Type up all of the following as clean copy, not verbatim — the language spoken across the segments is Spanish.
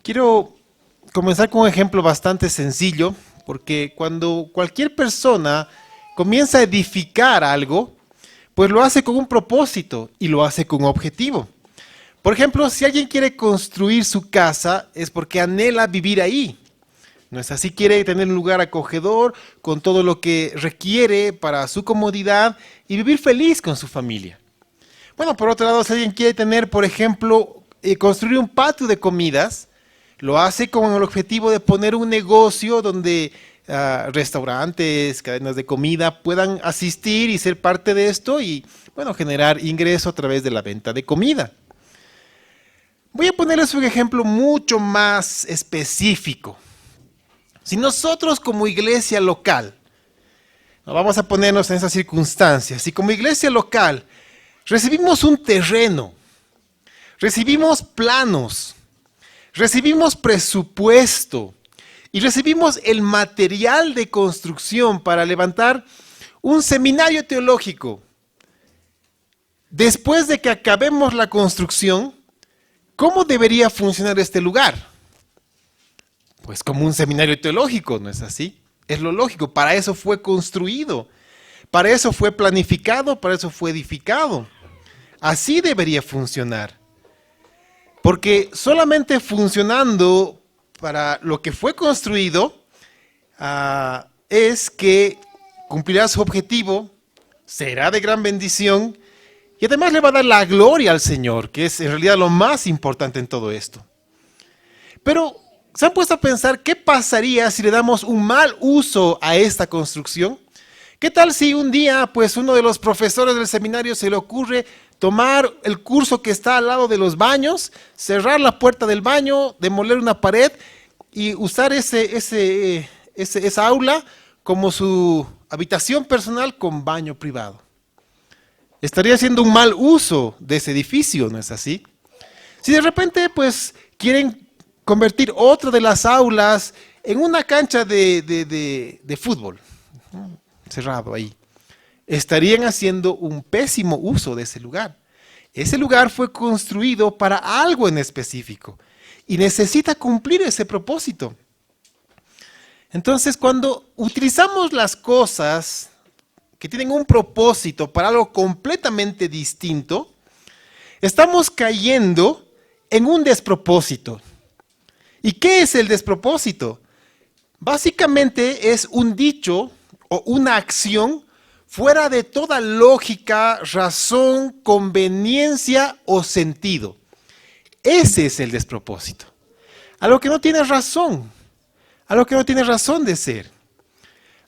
Quiero comenzar con un ejemplo bastante sencillo, porque cuando cualquier persona comienza a edificar algo, pues lo hace con un propósito y lo hace con un objetivo. Por ejemplo, si alguien quiere construir su casa, es porque anhela vivir ahí. No es así, quiere tener un lugar acogedor, con todo lo que requiere para su comodidad y vivir feliz con su familia. Bueno, por otro lado, si alguien quiere tener, por ejemplo, construir un patio de comidas, lo hace con el objetivo de poner un negocio donde restaurantes, cadenas de comida puedan asistir y ser parte de esto y, bueno, generar ingreso a través de la venta de comida. Voy a ponerles un ejemplo mucho más específico. Si nosotros como iglesia local, vamos a ponernos en esas circunstancias, si como iglesia local recibimos un terreno, recibimos planos, recibimos presupuesto y recibimos el material de construcción para levantar un seminario teológico. Después de que acabemos la construcción, ¿cómo debería funcionar este lugar? Pues como un seminario teológico, ¿no es así? Es lo lógico, para eso fue construido, para eso fue planificado, para eso fue edificado. Así debería funcionar. Porque solamente funcionando para lo que fue construido, es que cumplirá su objetivo, será de gran bendición y además le va a dar la gloria al Señor, que es en realidad lo más importante en todo esto. Pero, ¿se han puesto a pensar qué pasaría si le damos un mal uso a esta construcción? ¿Qué tal si un día, pues, uno de los profesores del seminario se le ocurre tomar el curso que está al lado de los baños, cerrar la puerta del baño, demoler una pared y usar esa aula como su habitación personal con baño privado? Estaría haciendo un mal uso de ese edificio, ¿no es así? Si de repente, pues, quieren convertir otra de las aulas en una cancha de fútbol, ¿no? Cerrado ahí, estarían haciendo un pésimo uso de ese lugar. Ese lugar fue construido para algo en específico y necesita cumplir ese propósito. Entonces, cuando utilizamos las cosas que tienen un propósito para algo completamente distinto, estamos cayendo en un despropósito. ¿Y qué es el despropósito? Básicamente es un dicho o una acción fuera de toda lógica, razón, conveniencia o sentido. Ese es el despropósito. A lo que no tiene razón, a lo que no tiene razón de ser.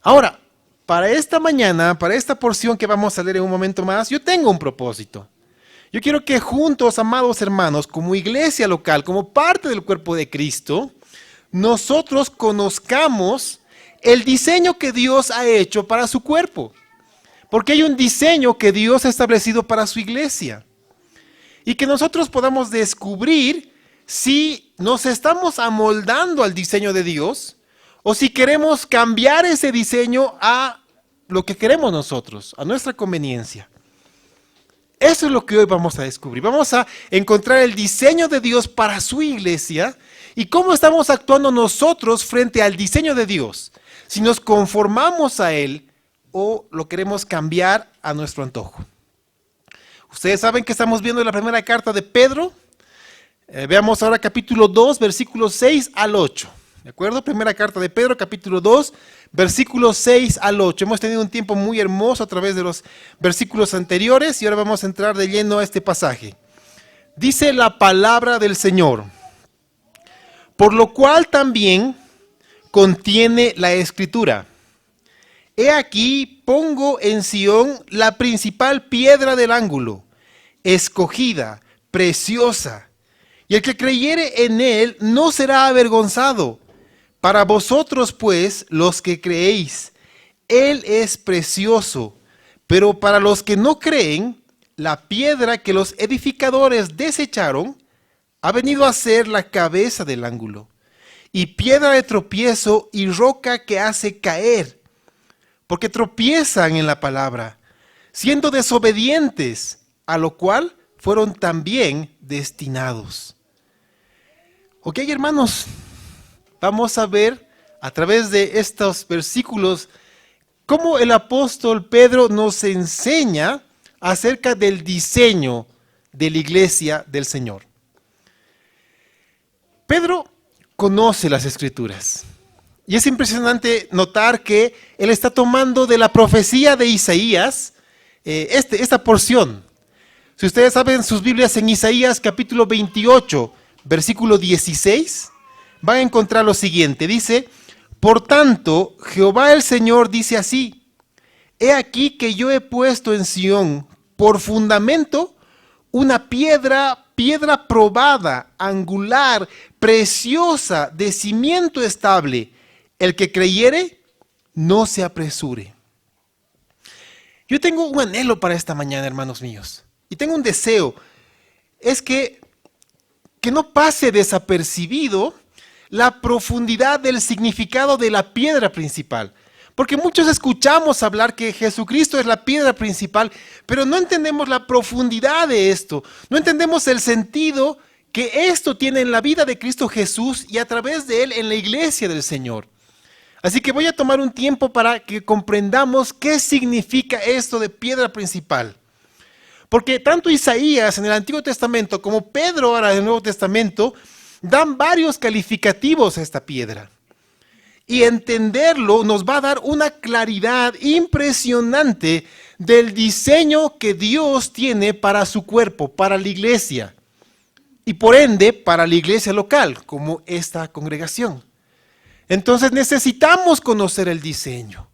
Ahora, para esta mañana, para esta porción que vamos a leer en un momento más, yo tengo un propósito. Yo quiero que juntos, amados hermanos, como iglesia local, como parte del cuerpo de Cristo, nosotros conozcamos el diseño que Dios ha hecho para su cuerpo. Porque hay un diseño que Dios ha establecido para su iglesia. Y que nosotros podamos descubrir si nos estamos amoldando al diseño de Dios o si queremos cambiar ese diseño a lo que queremos nosotros, a nuestra conveniencia. Eso es lo que hoy vamos a descubrir. Vamos a encontrar el diseño de Dios para su iglesia y cómo estamos actuando nosotros frente al diseño de Dios. Si nos conformamos a Él o lo queremos cambiar a nuestro antojo. Ustedes saben que estamos viendo la primera carta de Pedro. Veamos ahora capítulo 2, versículos 6 al 8. ¿De acuerdo? Primera carta de Pedro, capítulo 2, versículos 6 al 8. Hemos tenido un tiempo muy hermoso a través de los versículos anteriores y ahora vamos a entrar de lleno a este pasaje. Dice la palabra del Señor: por lo cual también contiene la Escritura. He aquí pongo en Sión la principal piedra del ángulo, escogida, preciosa, y el que creyere en él no será avergonzado. Para vosotros, pues, los que creéis, él es precioso, pero para los que no creen, la piedra que los edificadores desecharon ha venido a ser la cabeza del ángulo, y piedra de tropiezo y roca que hace caer, porque tropiezan en la palabra, siendo desobedientes, a lo cual fueron también destinados. Ok, hermanos, vamos a ver a través de estos versículos cómo el apóstol Pedro nos enseña acerca del diseño de la iglesia del Señor. Pedro conoce las Escrituras y es impresionante notar que él está tomando de la profecía de Isaías esta porción. Si ustedes saben sus Biblias en Isaías capítulo 28, versículo 16, van a encontrar lo siguiente. Dice, por tanto, Jehová el Señor dice así, he aquí que yo he puesto en Sión por fundamento una piedra probada, angular, preciosa, de cimiento estable. El que creyere, no se apresure. Yo tengo un anhelo para esta mañana, hermanos míos, y tengo un deseo, es que no pase desapercibido la profundidad del significado de la piedra principal. Porque muchos escuchamos hablar que Jesucristo es la piedra principal, pero no entendemos la profundidad de esto. No entendemos el sentido que esto tiene en la vida de Cristo Jesús y a través de Él en la iglesia del Señor. Así que voy a tomar un tiempo para que comprendamos qué significa esto de piedra principal. Porque tanto Isaías en el Antiguo Testamento como Pedro ahora en el Nuevo Testamento dan varios calificativos a esta piedra. Y entenderlo nos va a dar una claridad impresionante del diseño que Dios tiene para su cuerpo, para la iglesia. Y por ende, para la iglesia local, como esta congregación. Entonces necesitamos conocer el diseño.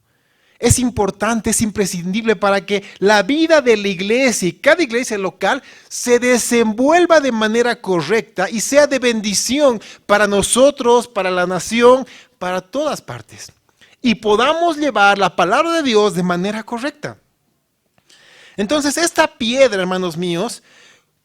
Es importante, es imprescindible para que la vida de la iglesia y cada iglesia local se desenvuelva de manera correcta y sea de bendición para nosotros, para la nación, para todas partes. Y podamos llevar la palabra de Dios de manera correcta. Entonces, esta piedra, hermanos míos,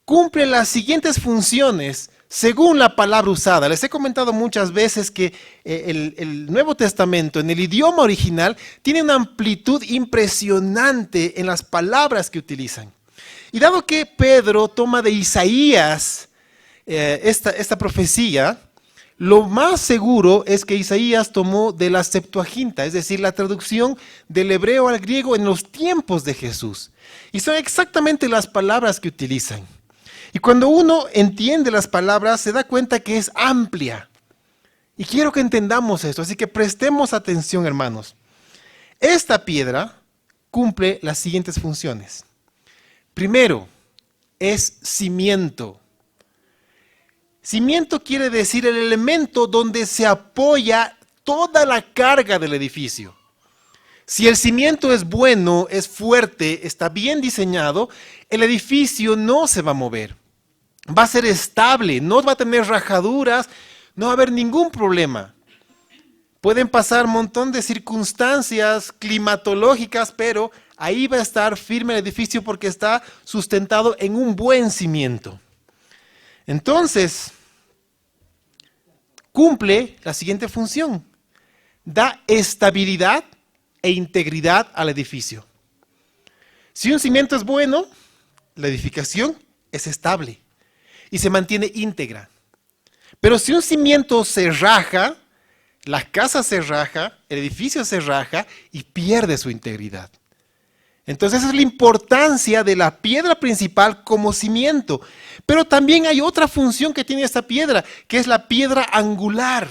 cumple las siguientes funciones según la palabra usada. Les he comentado muchas veces que el Nuevo Testamento en el idioma original tiene una amplitud impresionante en las palabras que utilizan. Y dado que Pedro toma de Isaías esta profecía, lo más seguro es que Isaías tomó de la Septuaginta, es decir, la traducción del hebreo al griego en los tiempos de Jesús. Y son exactamente las palabras que utilizan. Y cuando uno entiende las palabras, se da cuenta que es amplia. Y quiero que entendamos esto, así que prestemos atención, hermanos. Esta piedra cumple las siguientes funciones. Primero, es cimiento. Cimiento quiere decir el elemento donde se apoya toda la carga del edificio. Si el cimiento es bueno, es fuerte, está bien diseñado, el edificio no se va a mover. Va a ser estable, no va a tener rajaduras, no va a haber ningún problema. Pueden pasar un montón de circunstancias climatológicas, pero ahí va a estar firme el edificio porque está sustentado en un buen cimiento. Entonces, cumple la siguiente función. Da estabilidad e integridad al edificio. Si un cimiento es bueno, la edificación es estable y se mantiene íntegra. Pero si un cimiento se raja, la casa se raja, el edificio se raja y pierde su integridad. Entonces esa es la importancia de la piedra principal como cimiento. Pero también hay otra función que tiene esta piedra, que es la piedra angular.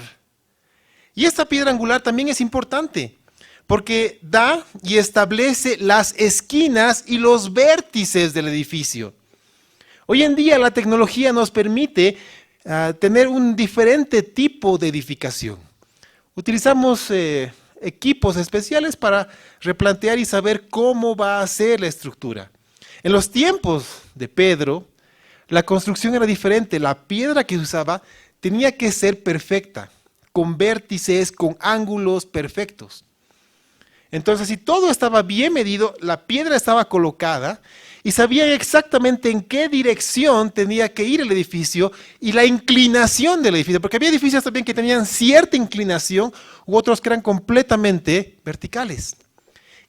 Y esta piedra angular también es importante, porque da y establece las esquinas y los vértices del edificio. Hoy en día la tecnología nos permite tener un diferente tipo de edificación. Utilizamos equipos especiales para replantear y saber cómo va a ser la estructura. En los tiempos de Pedro, la construcción era diferente. La piedra que se usaba tenía que ser perfecta, con vértices, con ángulos perfectos. Entonces, si todo estaba bien medido, la piedra estaba colocada y sabían exactamente en qué dirección tenía que ir el edificio y la inclinación del edificio, porque había edificios también que tenían cierta inclinación u otros que eran completamente verticales.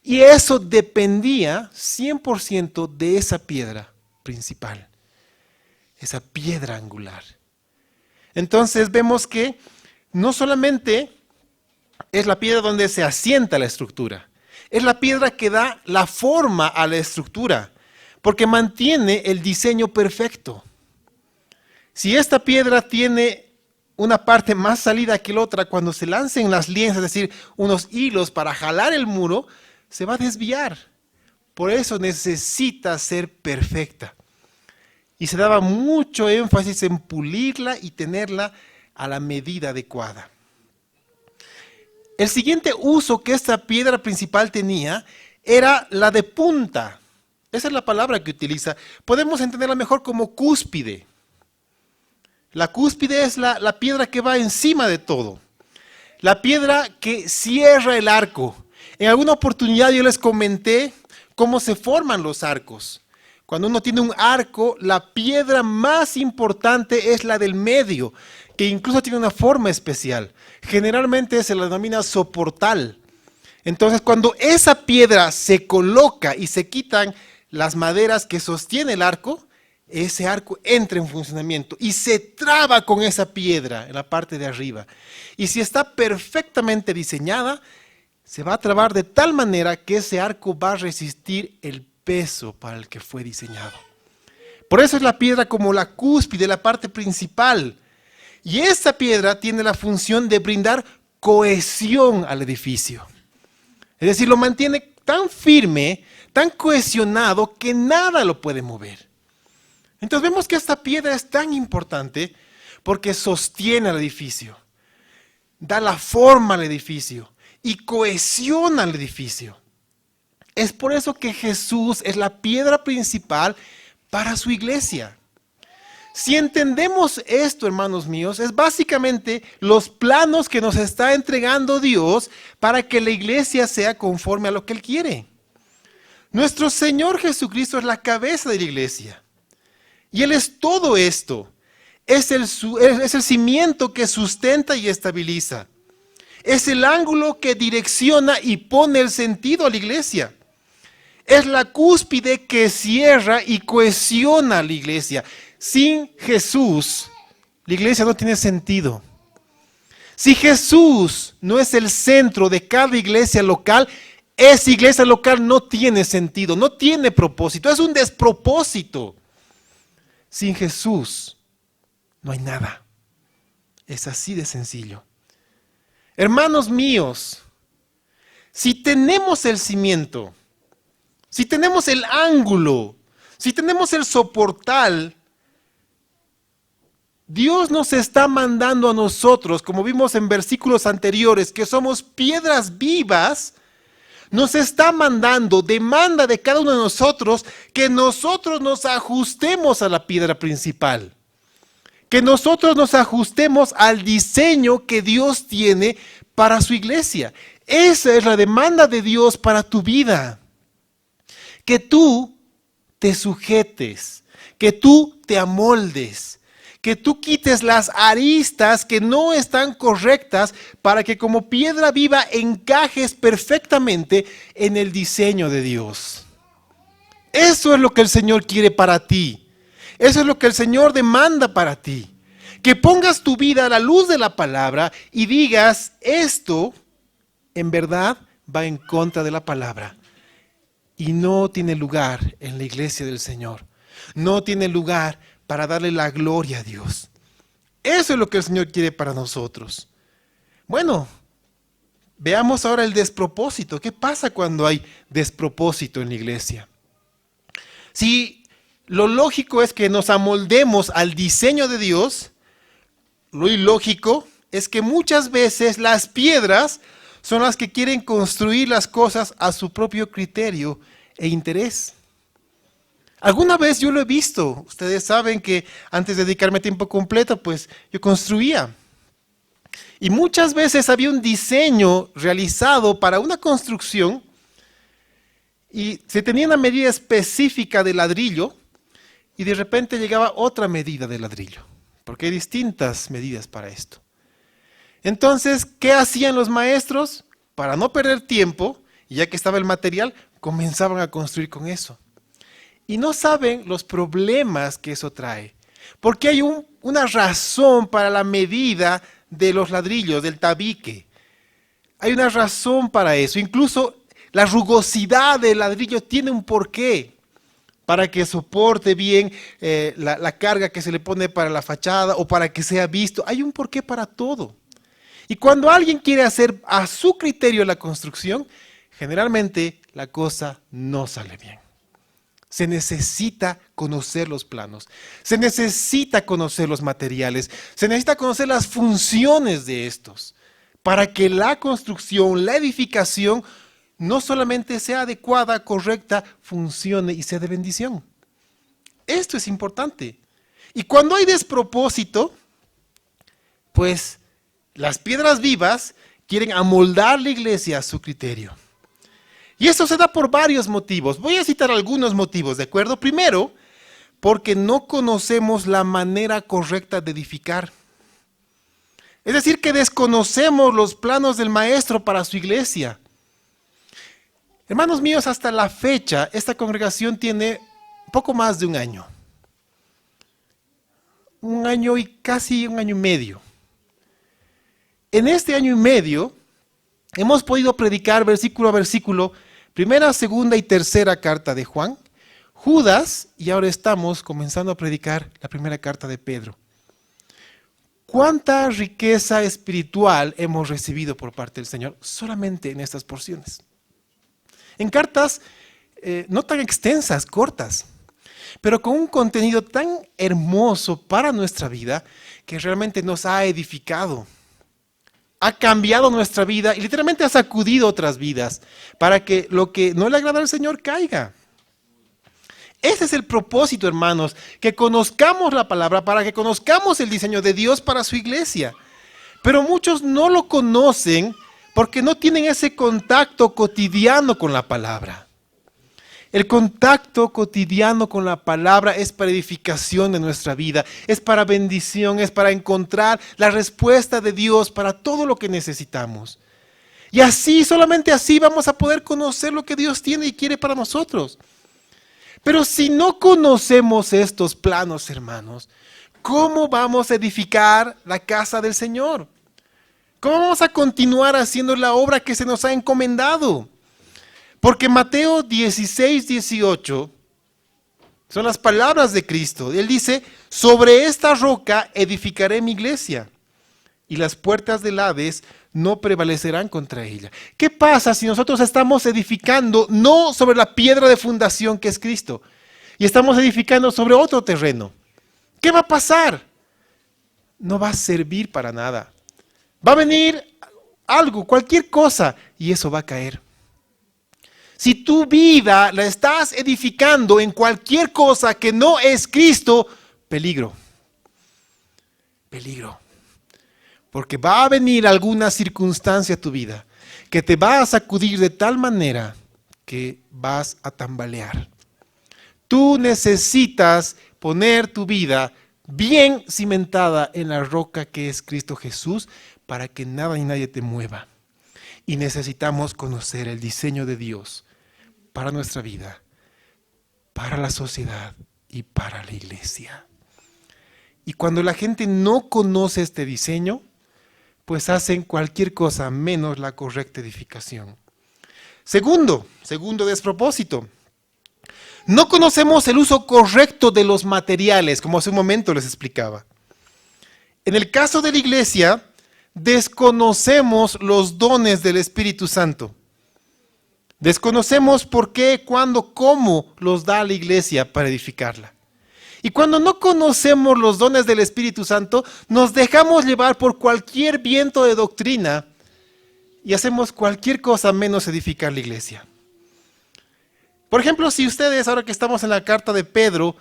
Y eso dependía 100% de esa piedra principal, esa piedra angular. Entonces vemos que no solamente es la piedra donde se asienta la estructura, es la piedra que da la forma a la estructura, porque mantiene el diseño perfecto. Si esta piedra tiene una parte más salida que la otra, cuando se lancen las lienzas, es decir, unos hilos para jalar el muro, se va a desviar. Por eso necesita ser perfecta. Y se daba mucho énfasis en pulirla y tenerla a la medida adecuada. El siguiente uso que esta piedra principal tenía era la de punta. Esa es la palabra que utiliza. Podemos entenderla mejor como cúspide. La cúspide es la piedra que va encima de todo. La piedra que cierra el arco. En alguna oportunidad yo les comenté cómo se forman los arcos. Cuando uno tiene un arco, la piedra más importante es la del medio, que incluso tiene una forma especial. Generalmente se la denomina soportal. Entonces, cuando esa piedra se coloca y se quitan las maderas que sostiene el arco, ese arco entra en funcionamiento y se traba con esa piedra en la parte de arriba. Y si está perfectamente diseñada, se va a trabar de tal manera que ese arco va a resistir el peso para el que fue diseñado. Por eso es la piedra como la cúspide, la parte principal. Y esta piedra tiene la función de brindar cohesión al edificio. Es decir, lo mantiene tan firme, tan cohesionado, que nada lo puede mover. Entonces vemos que esta piedra es tan importante porque sostiene al edificio, da la forma al edificio y cohesiona al edificio. Es por eso que Jesús es la piedra principal para su iglesia. Si entendemos esto, hermanos míos, es básicamente los planos que nos está entregando Dios para que la iglesia sea conforme a lo que Él quiere. Nuestro Señor Jesucristo es la cabeza de la iglesia. Y Él es todo esto. Es el cimiento que sustenta y estabiliza. Es el ángulo que direcciona y pone el sentido a la iglesia. Es la cúspide que cierra y cohesiona a la iglesia. Sin Jesús, la iglesia no tiene sentido. Si Jesús no es el centro de cada iglesia local, esa iglesia local no tiene sentido, no tiene propósito, es un despropósito. Sin Jesús no hay nada. Es así de sencillo. Hermanos míos, si tenemos el cimiento, si tenemos el ángulo, si tenemos el soportal, Dios nos está mandando a nosotros, como vimos en versículos anteriores, que somos piedras vivas. Nos está mandando, demanda de cada uno de nosotros que nosotros nos ajustemos a la piedra principal. Que nosotros nos ajustemos al diseño que Dios tiene para su iglesia. Esa es la demanda de Dios para tu vida. Que tú te sujetes, que tú te amoldes, que tú quites las aristas que no están correctas para que como piedra viva encajes perfectamente en el diseño de Dios. Eso es lo que el Señor quiere para ti. Eso es lo que el Señor demanda para ti. Que pongas tu vida a la luz de la palabra y digas, esto en verdad va en contra de la palabra. Y no tiene lugar en la iglesia del Señor. No tiene lugar para darle la gloria a Dios. Eso es lo que el Señor quiere para nosotros. Bueno, veamos ahora el despropósito. ¿Qué pasa cuando hay despropósito en la iglesia? Si lo lógico es que nos amoldemos al diseño de Dios, lo ilógico es que muchas veces las piedras son las que quieren construir las cosas a su propio criterio e interés. Alguna vez yo lo he visto. Ustedes saben que antes de dedicarme a tiempo completo, pues yo construía. Y muchas veces había un diseño realizado para una construcción y se tenía una medida específica de ladrillo y de repente llegaba otra medida de ladrillo, porque hay distintas medidas para esto. Entonces, ¿qué hacían los maestros? Para no perder tiempo, y ya que estaba el material, comenzaban a construir con eso. Y no saben los problemas que eso trae. Porque hay un una razón para la medida de los ladrillos, del tabique. Hay una razón para eso. Incluso la rugosidad del ladrillo tiene un porqué para que soporte bien la carga que se le pone para la fachada o para que sea visto. Hay un porqué para todo. Y cuando alguien quiere hacer a su criterio la construcción, generalmente la cosa no sale bien. Se necesita conocer los planos, se necesita conocer los materiales, se necesita conocer las funciones de estos, para que la construcción, la edificación, no solamente sea adecuada, correcta, funcione y sea de bendición. Esto es importante. Y cuando hay despropósito, pues las piedras vivas quieren amoldar la iglesia a su criterio. Y esto se da por varios motivos. Voy a citar algunos motivos, ¿de acuerdo? Primero, porque no conocemos la manera correcta de edificar. Es decir, que desconocemos los planos del maestro para su iglesia. Hermanos míos, hasta la fecha, esta congregación tiene poco más de un año. Un año y casi un año y medio. En este año y medio, hemos podido predicar versículo a versículo, primera, segunda y tercera carta de Juan, Judas, y ahora estamos comenzando a predicar la primera carta de Pedro. ¿Cuánta riqueza espiritual hemos recibido por parte del Señor solamente en estas porciones? En cartas no tan extensas, cortas, pero con un contenido tan hermoso para nuestra vida que realmente nos ha edificado. Ha cambiado nuestra vida y literalmente ha sacudido otras vidas para que lo que no le agrada al Señor caiga. Ese es el propósito, hermanos, que conozcamos la palabra, para que conozcamos el diseño de Dios para su iglesia. Pero muchos no lo conocen porque no tienen ese contacto cotidiano con la palabra. El contacto cotidiano con la palabra es para edificación de nuestra vida, es para bendición, es para encontrar la respuesta de Dios para todo lo que necesitamos. Y así, solamente así vamos a poder conocer lo que Dios tiene y quiere para nosotros. Pero si no conocemos estos planos, hermanos, ¿cómo vamos a edificar la casa del Señor? ¿Cómo vamos a continuar haciendo la obra que se nos ha encomendado? Porque Mateo 16, 18 son las palabras de Cristo. Él dice, sobre esta roca edificaré mi iglesia y las puertas del Hades no prevalecerán contra ella. ¿Qué pasa si nosotros estamos edificando no sobre la piedra de fundación que es Cristo y estamos edificando sobre otro terreno? ¿Qué va a pasar? No va a servir para nada. Va a venir algo, cualquier cosa, y eso va a caer. Si tu vida la estás edificando en cualquier cosa que no es Cristo, peligro. Peligro. Porque va a venir alguna circunstancia a tu vida que te va a sacudir de tal manera que vas a tambalear. Tú necesitas poner tu vida bien cimentada en la roca que es Cristo Jesús para que nada ni nadie te mueva. Y necesitamos conocer el diseño de Dios para nuestra vida, para la sociedad y para la iglesia. Y cuando la gente no conoce este diseño, pues hacen cualquier cosa menos la correcta edificación. Segundo despropósito. No conocemos el uso correcto de los materiales, como hace un momento les explicaba. En el caso de la iglesia, desconocemos los dones del Espíritu Santo. Desconocemos por qué, cuándo, cómo los da la iglesia para edificarla. Y cuando no conocemos los dones del Espíritu Santo, nos dejamos llevar por cualquier viento de doctrina y hacemos cualquier cosa menos edificar la iglesia. Por ejemplo, si ustedes, ahora que estamos en la carta de Pedro,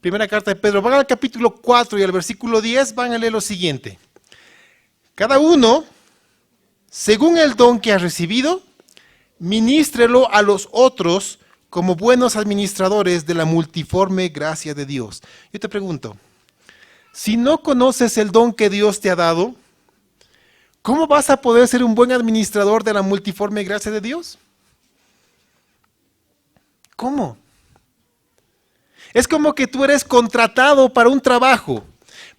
primera carta de Pedro, van al capítulo 4 y al versículo 10, van a leer lo siguiente. Cada uno, según el don que ha recibido, ministrelo a los otros como buenos administradores de la multiforme gracia de Dios. Yo te pregunto, si no conoces el don que Dios te ha dado, ¿cómo vas a poder ser un buen administrador de la multiforme gracia de Dios? ¿Cómo? Es como que tú eres contratado para un trabajo.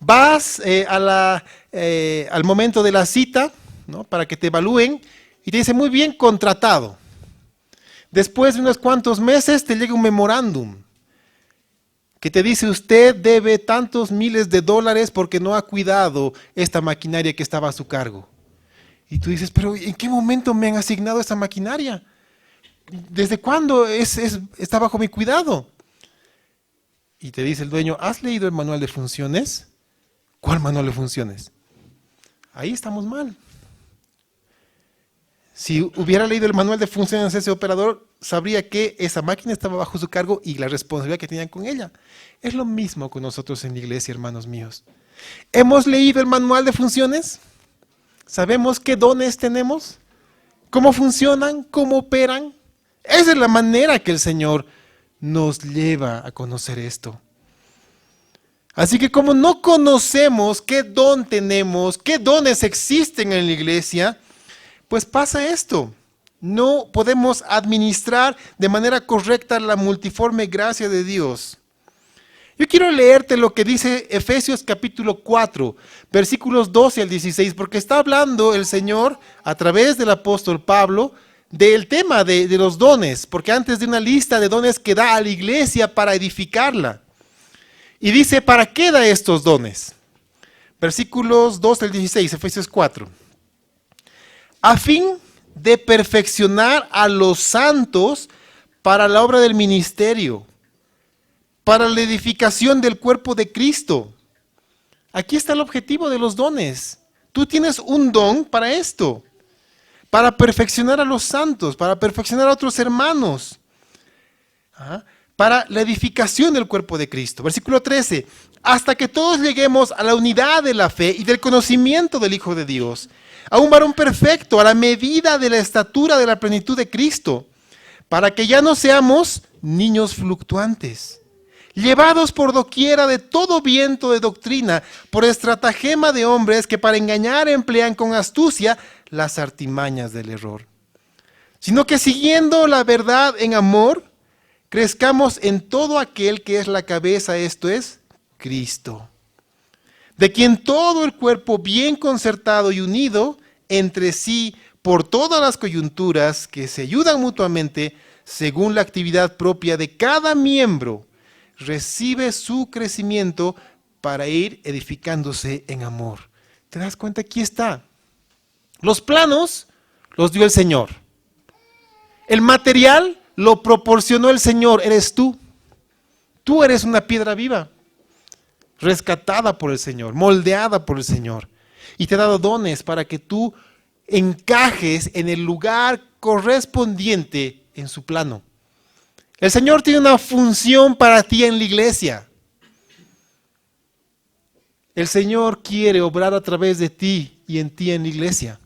Vas al momento de la cita, ¿no? Para que te evalúen y te dice, muy bien, contratado. Después de unos cuantos meses te llega un memorándum que te dice, usted debe tantos miles de dólares porque no ha cuidado esta maquinaria que estaba a su cargo. Y tú dices, pero ¿en qué momento me han asignado esta maquinaria? ¿Desde cuándo está bajo mi cuidado? Y te dice el dueño, ¿has leído el manual de funciones? ¿Cuál manual de funciones? Ahí estamos mal. Si hubiera leído el manual de funciones ese operador, sabría que esa máquina estaba bajo su cargo y la responsabilidad que tenían con ella. Es lo mismo con nosotros en la iglesia, hermanos míos. ¿Hemos leído el manual de funciones? ¿Sabemos qué dones tenemos? ¿Cómo funcionan? ¿Cómo operan? Esa es la manera que el Señor nos lleva a conocer esto. Así que como no conocemos qué don tenemos, qué dones existen en la iglesia, pues pasa esto. No podemos administrar de manera correcta la multiforme gracia de Dios. Yo quiero leerte lo que dice Efesios capítulo 4, versículos 12 al 16, porque está hablando el Señor a través del apóstol Pablo del tema de los dones, porque antes de una lista de dones que da a la iglesia para edificarla. Y dice, ¿para qué da estos dones? Versículos 12 al 16, Efesios 4. A fin de perfeccionar a los santos para la obra del ministerio, para la edificación del cuerpo de Cristo. Aquí está el objetivo de los dones. Tú tienes un don para esto, para perfeccionar a los santos, para perfeccionar a otros hermanos, para la edificación del cuerpo de Cristo. Versículo 13, hasta que todos lleguemos a la unidad de la fe y del conocimiento del Hijo de Dios, a un varón perfecto, a la medida de la estatura de la plenitud de Cristo, para que ya no seamos niños fluctuantes, llevados por doquiera de todo viento de doctrina, por estratagema de hombres que para engañar emplean con astucia las artimañas del error, sino que siguiendo la verdad en amor, crezcamos en todo aquel que es la cabeza, esto es, Cristo, de quien todo el cuerpo bien concertado y unido entre sí por todas las coyunturas que se ayudan mutuamente según la actividad propia de cada miembro, recibe su crecimiento para ir edificándose en amor. ¿Te das cuenta? Aquí está. Los planos los dio el Señor. El material lo proporcionó el Señor, eres tú. Tú eres una piedra viva, rescatada por el Señor, moldeada por el Señor. Y te ha dado dones para que tú encajes en el lugar correspondiente en su plano. El Señor tiene una función para ti en la iglesia. El Señor quiere obrar a través de ti y en ti en la iglesia.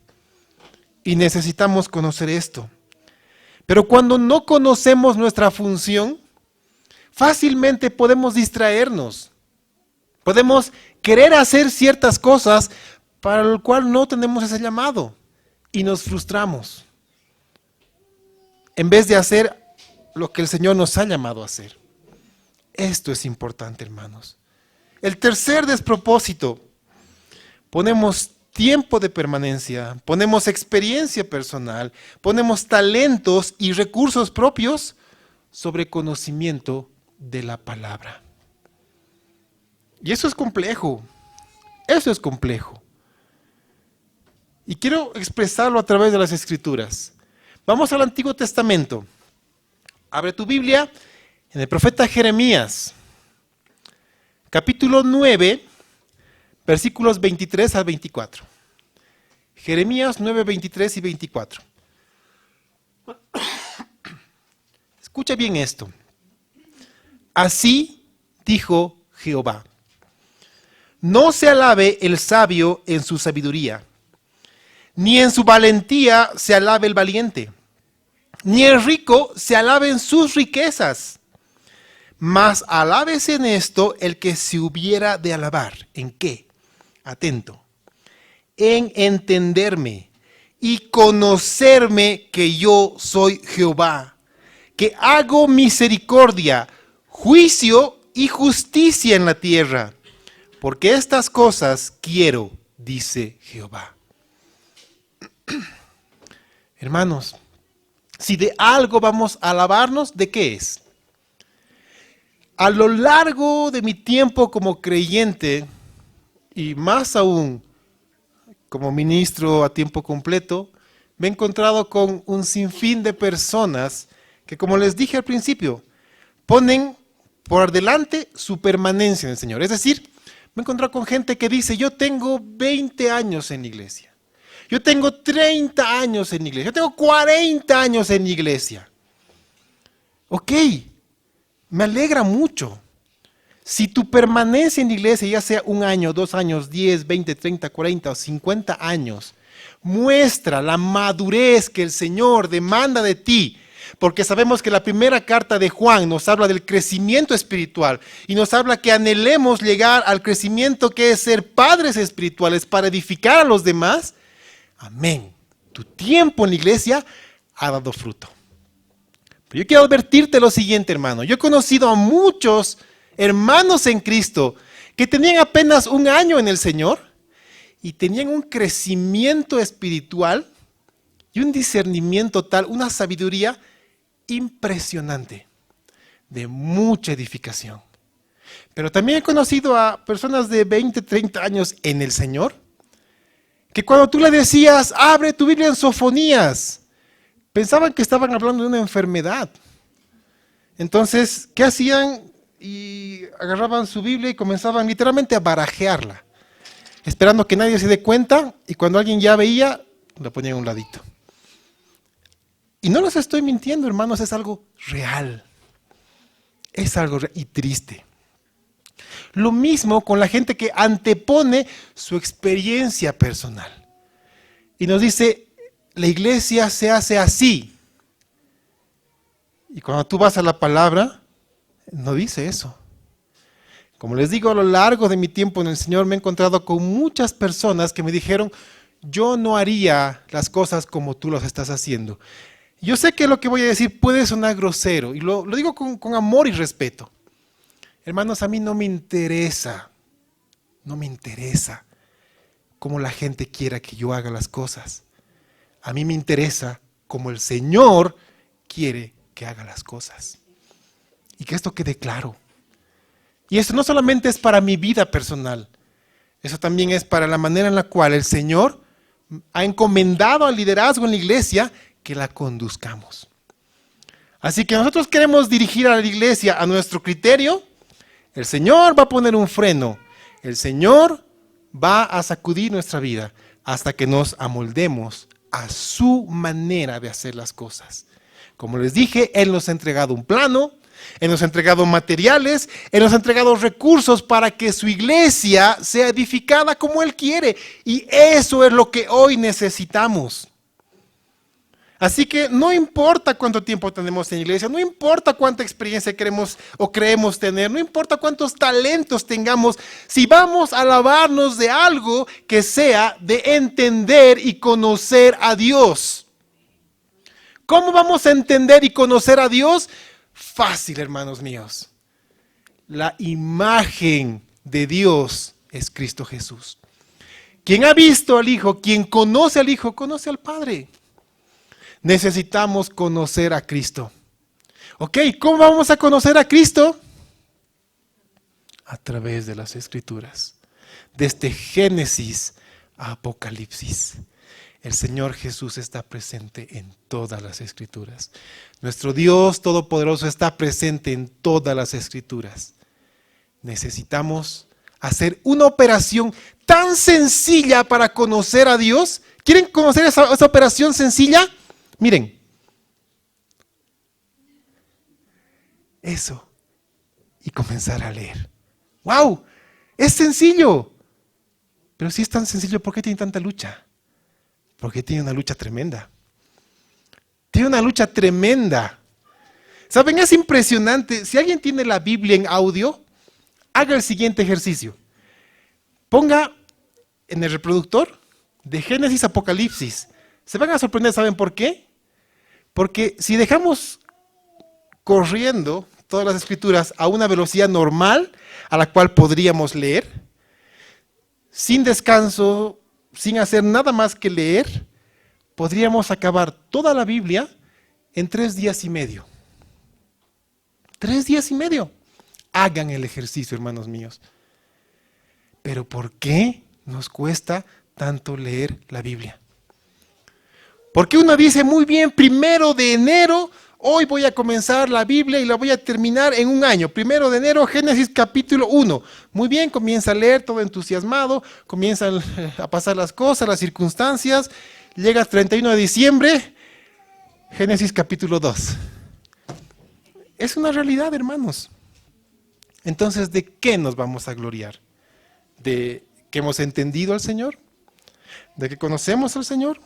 Y necesitamos conocer esto. Pero cuando no conocemos nuestra función, fácilmente podemos distraernos. Podemos querer hacer ciertas cosas para lo cual no tenemos ese llamado y nos frustramos. En vez de hacer lo que el Señor nos ha llamado a hacer. Esto es importante, hermanos. El tercer despropósito, ponemos tiempo de permanencia, ponemos experiencia personal, ponemos talentos y recursos propios sobre conocimiento de la palabra. Y eso es complejo, eso es complejo. Y quiero expresarlo a través de las Escrituras. Vamos al Antiguo Testamento. Abre tu Biblia en el profeta Jeremías, capítulo 9, versículos 23 al 24. Jeremías 9, 23 y 24. Escucha bien esto. Así dijo Jehová: no se alabe el sabio en su sabiduría, ni en su valentía se alabe el valiente, ni el rico se alabe en sus riquezas, mas alábese en esto el que se hubiera de alabar. ¿En qué? Atento. En entenderme y conocerme que yo soy Jehová, que hago misericordia, juicio y justicia en la tierra. porque estas cosas quiero, dice Jehová. Hermanos, si de algo vamos a alabarnos, ¿de qué es? A lo largo de mi tiempo como creyente, y más aún como ministro a tiempo completo, me he encontrado con un sinfín de personas que, como les dije al principio, ponen por delante su permanencia en el Señor. Es decir, me he encontrado con gente que dice, yo tengo 20 años en la iglesia, yo tengo 30 años en la iglesia, yo tengo 40 años en la iglesia. Ok, me alegra mucho. Si tu permanencia en la iglesia, ya sea 1 año, 2 años, 10, 20, 30, 40 o 50 años, muestra la madurez que el Señor demanda de ti, porque sabemos que la primera carta de Juan nos habla del crecimiento espiritual y nos habla que anhelemos llegar al crecimiento que es ser padres espirituales para edificar a los demás. Amén. Tu tiempo en la iglesia ha dado fruto. Pero yo quiero advertirte lo siguiente, hermano. Yo he conocido a muchos hermanos en Cristo que tenían apenas 1 año en el Señor y tenían un crecimiento espiritual y un discernimiento tal, una sabiduría impresionante, de mucha edificación. Pero también he conocido a personas de 20, 30 años en el Señor, que cuando tú le decías, abre tu Biblia en Sofonías, pensaban que estaban hablando de una enfermedad. Entonces, ¿qué hacían? Y agarraban su Biblia y comenzaban literalmente a barajearla, esperando que nadie se dé cuenta, y cuando alguien ya veía, la ponían a un ladito. Y no los estoy mintiendo, hermanos, es algo real. Es algo real y triste. Lo mismo con la gente que antepone su experiencia personal. Y nos dice, la iglesia se hace así. Y cuando tú vas a la palabra, no dice eso. Como les digo, a lo largo de mi tiempo en el Señor me he encontrado con muchas personas que me dijeron, yo no haría las cosas como tú las estás haciendo. Yo sé que lo que voy a decir puede sonar grosero, y lo digo con amor y respeto. Hermanos, a mí no me interesa cómo la gente quiera que yo haga las cosas. A mí me interesa cómo el Señor quiere que haga las cosas. Y que esto quede claro. Y esto no solamente es para mi vida personal, eso también es para la manera en la cual el Señor ha encomendado al liderazgo en la iglesia que la conduzcamos. Así que nosotros queremos dirigir a la iglesia a nuestro criterio. El Señor va a poner un freno. El Señor va a sacudir nuestra vida hasta que nos amoldemos a su manera de hacer las cosas. Como les dije, Él nos ha entregado un plano, Él nos ha entregado materiales, Él nos ha entregado recursos para que su iglesia sea edificada como Él quiere. Y eso es lo que hoy necesitamos. Así que no importa cuánto tiempo tenemos en la iglesia, no importa cuánta experiencia queremos o creemos tener, no importa cuántos talentos tengamos, si vamos a alabarnos de algo que sea de entender y conocer a Dios. ¿Cómo vamos a entender y conocer a Dios? Fácil, hermanos míos. La imagen de Dios es Cristo Jesús. Quien ha visto al Hijo, quien conoce al Hijo, conoce al Padre. Necesitamos conocer a Cristo. ¿Ok? ¿Cómo vamos a conocer a Cristo? A través de las Escrituras. Desde Génesis a Apocalipsis. El Señor Jesús está presente en todas las Escrituras. Nuestro Dios Todopoderoso está presente en todas las Escrituras. Necesitamos hacer una operación tan sencilla para conocer a Dios. ¿Quieren conocer esa operación sencilla? Miren, eso, y comenzar a leer. ¡Wow! Es sencillo. Pero si es tan sencillo, ¿por qué tiene tanta lucha? Porque tiene una lucha tremenda. Tiene una lucha tremenda. ¿Saben? Es impresionante. Si alguien tiene la Biblia en audio, haga el siguiente ejercicio. Ponga en el reproductor de Génesis a Apocalipsis. Se van a sorprender, ¿saben por qué? Porque si dejamos corriendo todas las escrituras a una velocidad normal a la cual podríamos leer, sin descanso, sin hacer nada más que leer, podríamos acabar toda la Biblia en 3 días y medio. 3 días y medio. Hagan el ejercicio, hermanos míos. Pero ¿por qué nos cuesta tanto leer la Biblia? Porque uno dice, muy bien, 1 de enero, hoy voy a comenzar la Biblia y la voy a terminar en un año. 1 de enero, Génesis capítulo 1. Muy bien, comienza a leer todo entusiasmado, comienzan a pasar las cosas, las circunstancias. Llega 31 de diciembre, Génesis capítulo 2. Es una realidad, hermanos. Entonces, ¿de qué nos vamos a gloriar? ¿De que hemos entendido al Señor? ¿De que conocemos al Señor?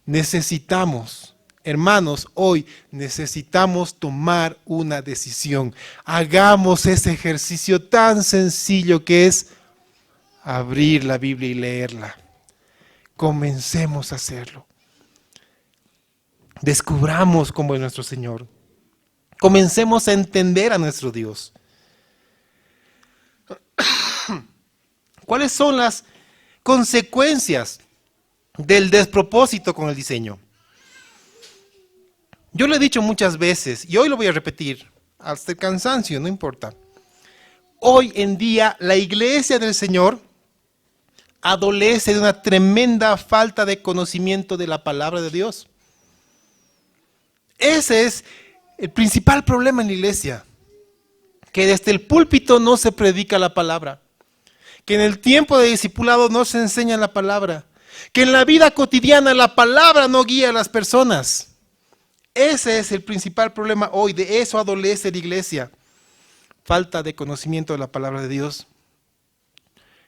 Necesitamos, hermanos, hoy necesitamos tomar una decisión. Hagamos ese ejercicio tan sencillo que es abrir la Biblia y leerla. Comencemos a hacerlo. Descubramos cómo es nuestro Señor. Comencemos a entender a nuestro Dios. ¿Cuáles son las consecuencias del despropósito con el diseño? Yo lo he dicho muchas veces y hoy lo voy a repetir hasta el cansancio, no importa. Hoy en día la iglesia del Señor adolece de una tremenda falta de conocimiento de la palabra de Dios. Ese es el principal problema en la iglesia, que desde el púlpito no se predica la palabra, que en el tiempo de discipulado no se enseña la palabra, que en la vida cotidiana la palabra no guía a las personas. Ese es el principal problema hoy, de eso adolece la iglesia, falta de conocimiento de la palabra de Dios.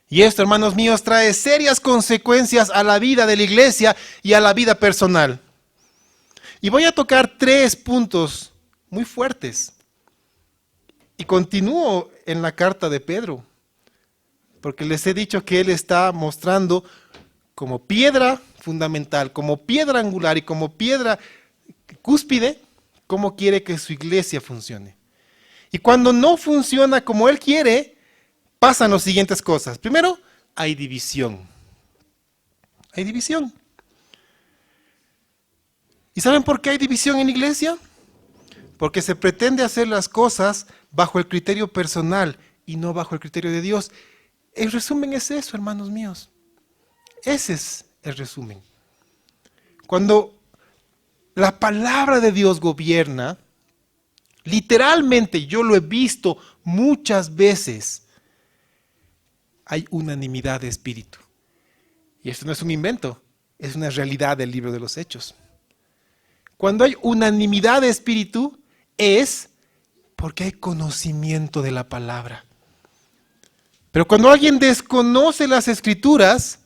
Y esto, hermanos míos, trae serias consecuencias a la vida de la iglesia y a la vida personal. Y voy a tocar 3 puntos muy fuertes. Y continúo en la carta de Pedro, porque les he dicho que él está mostrando como piedra fundamental, como piedra angular y como piedra cúspide, cómo quiere que su iglesia funcione. Y cuando no funciona como él quiere, pasan las siguientes cosas. Primero, hay división. Hay división. ¿Y saben por qué hay división en la iglesia? Porque se pretende hacer las cosas bajo el criterio personal y no bajo el criterio de Dios. El resumen es eso, hermanos míos. Ese es el resumen. Cuando la palabra de Dios gobierna, literalmente yo lo he visto muchas veces, hay unanimidad de espíritu. Y esto no es un invento, es una realidad del libro de los Hechos. Cuando hay unanimidad de espíritu, es porque hay conocimiento de la palabra. Pero cuando alguien desconoce las escrituras,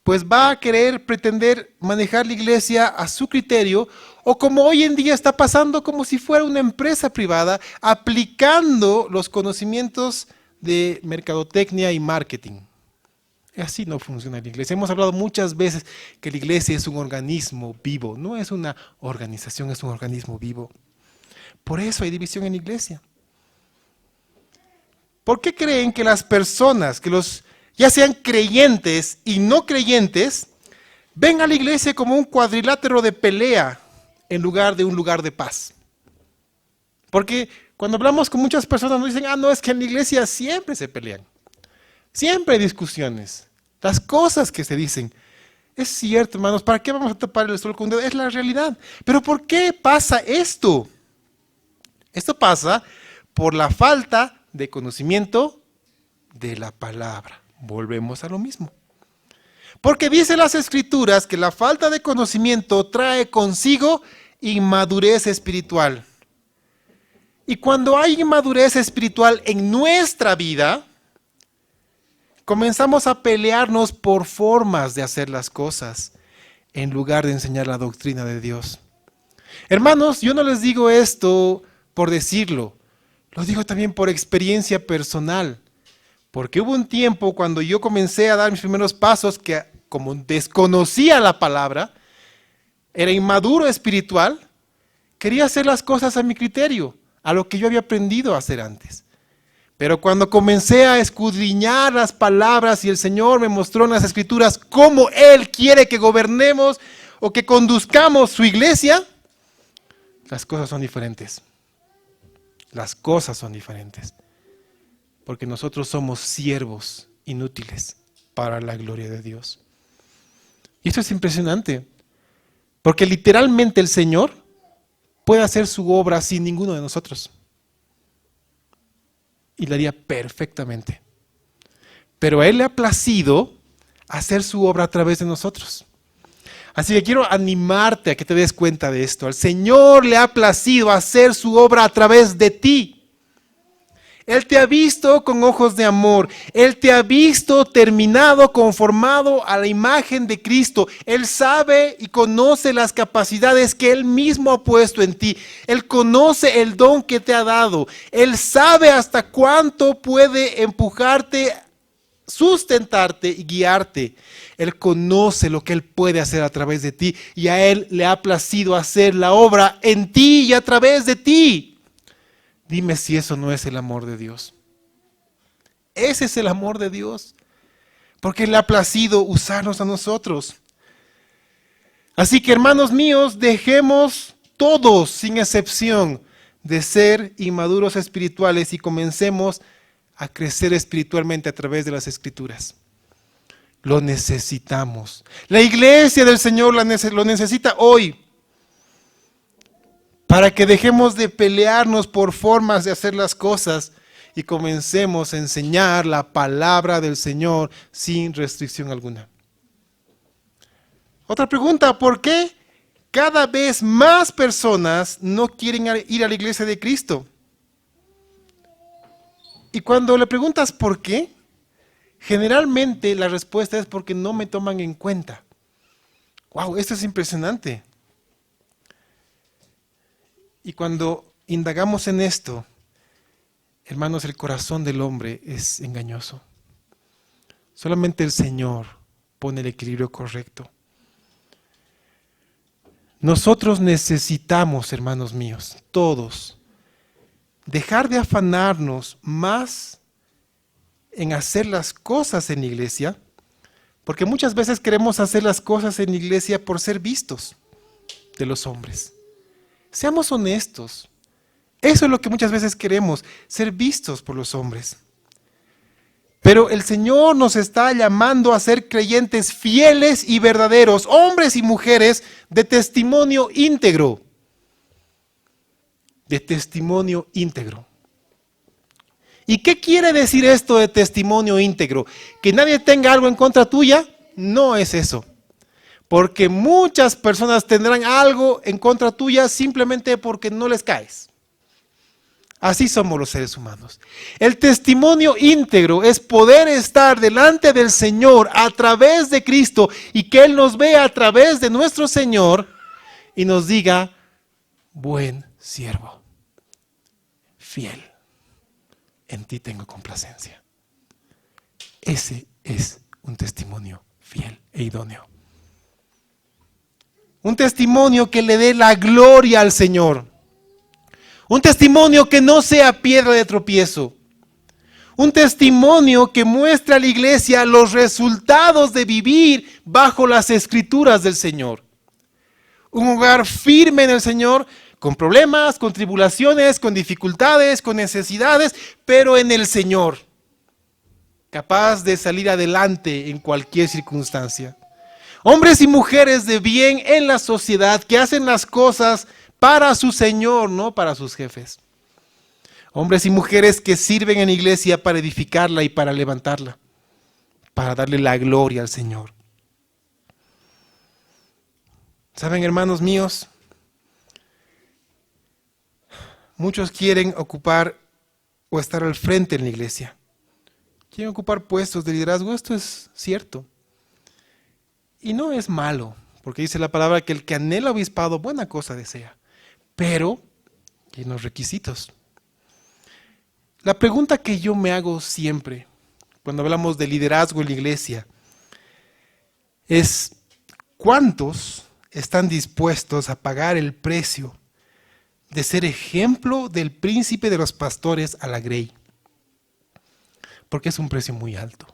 pues va a querer pretender manejar la iglesia a su criterio, o como hoy en día está pasando, como si fuera una empresa privada, aplicando los conocimientos de mercadotecnia y marketing. Así no funciona la iglesia. Hemos hablado muchas veces que la iglesia es un organismo vivo, no es una organización, es un organismo vivo. Por eso hay división en la iglesia. ¿Por qué creen que las personas, ya sean creyentes y no creyentes, ven a la iglesia como un cuadrilátero de pelea en lugar de un lugar de paz? Porque cuando hablamos con muchas personas nos dicen, no, es que en la iglesia siempre se pelean. Siempre hay discusiones. Las cosas que se dicen. Es cierto, hermanos, ¿para qué vamos a tapar el sol con un dedo? Es la realidad. Pero ¿por qué pasa esto? Esto pasa por la falta de conocimiento de la palabra. Volvemos a lo mismo. Porque dice las Escrituras que la falta de conocimiento trae consigo inmadurez espiritual. Y cuando hay inmadurez espiritual en nuestra vida, comenzamos a pelearnos por formas de hacer las cosas en lugar de enseñar la doctrina de Dios. Hermanos, yo no les digo esto por decirlo, lo digo también por experiencia personal, porque hubo un tiempo cuando yo comencé a dar mis primeros pasos que como desconocía la palabra, era inmaduro espiritual, quería hacer las cosas a mi criterio, a lo que yo había aprendido a hacer antes. Pero cuando comencé a escudriñar las palabras y el Señor me mostró en las Escrituras cómo Él quiere que gobernemos o que conduzcamos su iglesia, las cosas son diferentes. Las cosas son diferentes. Porque nosotros somos siervos inútiles para la gloria de Dios. Y esto es impresionante. Porque literalmente el Señor puede hacer su obra sin ninguno de nosotros. Y la haría perfectamente. Pero a Él le ha placido hacer su obra a través de nosotros. Así que quiero animarte a que te des cuenta de esto. Al Señor le ha placido hacer su obra a través de ti. Él te ha visto con ojos de amor. Él te ha visto terminado, conformado a la imagen de Cristo. Él sabe y conoce las capacidades que Él mismo ha puesto en ti. Él conoce el don que te ha dado. Él sabe hasta cuánto puede empujarte, sustentarte y guiarte. Él conoce lo que Él puede hacer a través de ti. Y a Él le ha placido hacer la obra en ti y a través de ti. Dime si eso no es el amor de Dios. Ese es el amor de Dios. Porque Él le ha placido usarnos a nosotros. Así que, hermanos míos, dejemos todos, sin excepción, de ser inmaduros espirituales y comencemos a crecer espiritualmente a través de las Escrituras. Lo necesitamos. La iglesia del Señor lo necesita hoy. Para que dejemos de pelearnos por formas de hacer las cosas y comencemos a enseñar la palabra del Señor sin restricción alguna. Otra pregunta, ¿por qué cada vez más personas no quieren ir a la iglesia de Cristo? Y cuando le preguntas por qué, generalmente la respuesta es porque no me toman en cuenta. ¡Wow! Esto es impresionante. Y cuando indagamos en esto, hermanos, el corazón del hombre es engañoso. Solamente el Señor pone el equilibrio correcto. Nosotros necesitamos, hermanos míos, todos, dejar de afanarnos más en hacer las cosas en la iglesia, porque muchas veces queremos hacer las cosas en la iglesia por ser vistos de los hombres. Seamos honestos. Eso es lo que muchas veces queremos, ser vistos por los hombres. Pero el Señor nos está llamando a ser creyentes fieles y verdaderos, hombres y mujeres de testimonio íntegro. De testimonio íntegro. ¿Y qué quiere decir esto de testimonio íntegro? ¿Que nadie tenga algo en contra tuya? No es eso. Porque muchas personas tendrán algo en contra tuya simplemente porque no les caes. Así somos los seres humanos. El testimonio íntegro es poder estar delante del Señor a través de Cristo y que Él nos vea a través de nuestro Señor y nos diga, buen siervo, fiel, en ti tengo complacencia. Ese es un testimonio fiel e idóneo. Un testimonio que le dé la gloria al Señor. Un testimonio que no sea piedra de tropiezo. Un testimonio que muestre a la iglesia los resultados de vivir bajo las Escrituras del Señor. Un hogar firme en el Señor, con problemas, con tribulaciones, con dificultades, con necesidades, pero en el Señor. Capaz de salir adelante en cualquier circunstancia. Hombres y mujeres de bien en la sociedad que hacen las cosas para su Señor, no para sus jefes. Hombres y mujeres que sirven en la iglesia para edificarla y para levantarla, para darle la gloria al Señor. ¿Saben, hermanos míos? Muchos quieren ocupar o estar al frente en la iglesia. Quieren ocupar puestos de liderazgo, esto es cierto. Y no es malo, porque dice la palabra que el que anhela obispado, buena cosa desea. Pero, y los requisitos. La pregunta que yo me hago siempre, cuando hablamos de liderazgo en la iglesia, es ¿cuántos están dispuestos a pagar el precio de ser ejemplo del príncipe de los pastores a la grey? Porque es un precio muy alto.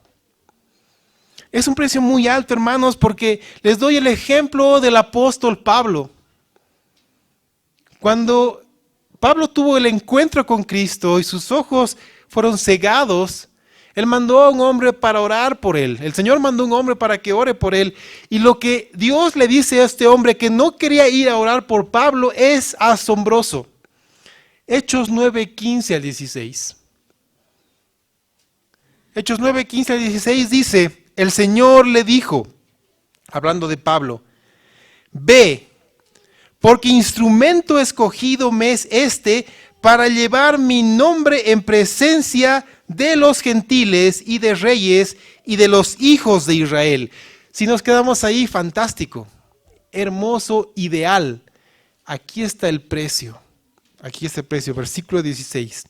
Es un precio muy alto, hermanos, porque les doy el ejemplo del apóstol Pablo. Cuando Pablo tuvo el encuentro con Cristo y sus ojos fueron cegados, él mandó a un hombre para orar por él. El Señor mandó a un hombre para que ore por él. Y lo que Dios le dice a este hombre que no quería ir a orar por Pablo es asombroso. Hechos 9:15 al 16. Hechos 9:15 al 16 dice, el Señor le dijo, hablando de Pablo, ve, porque instrumento escogido me es este para llevar mi nombre en presencia de los gentiles y de reyes y de los hijos de Israel. Si nos quedamos ahí, fantástico, hermoso, ideal. Aquí está el precio. Aquí está el precio, versículo 16.